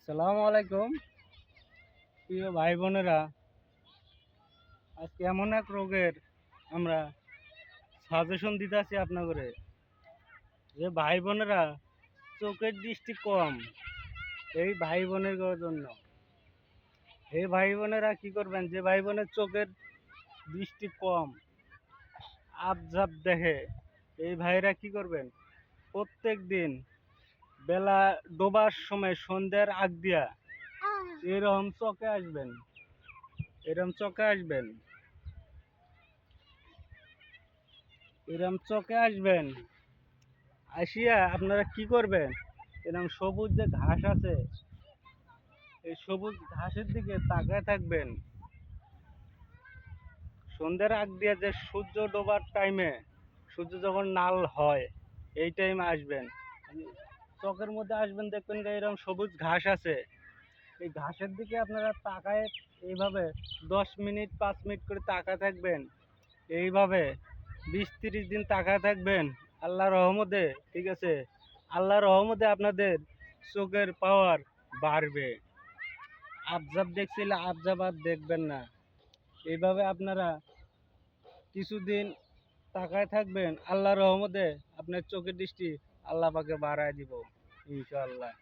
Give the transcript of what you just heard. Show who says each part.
Speaker 1: সালাম আলাইকুম প্রিয় ভাই বোনেরা। আজকে এমন এক রোগের আমরা সাজেশন দিতে আছি আপনাদের, যে ভাই বোনেরা চোখের দৃষ্টি কম, এই ভাই বোনের জন্য। এই ভাই বোনেরা কি করবেন, যে ভাই বোনের চোখের দৃষ্টি কম, আবজাব দেখে, এই ভাইরা কি করবেন, প্রত্যেক দিন বেলা ডোবার সময় সন্ধ্যার আগ দিয়া এরকম চকে আসবেন, এরকম চকে আসবেন, এরকম চকে আসবেন। আসিয়া আপনারা কি করবেন, এরকম সবুজ যে ঘাস আছে, এই সবুজ ঘাসের দিকে তাকায় থাকবেন। সন্ধ্যার আগ দিয়ে যে সূর্য ডোবার টাইমে, সূর্য যখন নাল হয়, এই টাইমে আসবেন। চকের মধ্যে আসবেন, দেখবেন যে এরকম সবুজ ঘাস আছে, এই ঘাসের দিকে আপনারা তাকায় এইভাবে 10 মিনিট 5 মিনিট করে তাকায় থাকবেন। এইভাবে 20-30 দিন তাকায় থাকবেন। আল্লাহর রহমতে, ঠিক আছে, আল্লাহর রহমতে আপনাদের চোখের পাওয়ার বাড়বে। আবজাব দেখছিলে আবজাব আর দেখবেন না। এইভাবে আপনারা কিছুদিন তাকায় থাকবেন, আল্লাহর রহমতে আপনার চোখের দৃষ্টি আল্লাহ পাকে বাড়ায় দিব ইনশাআল্লাহ।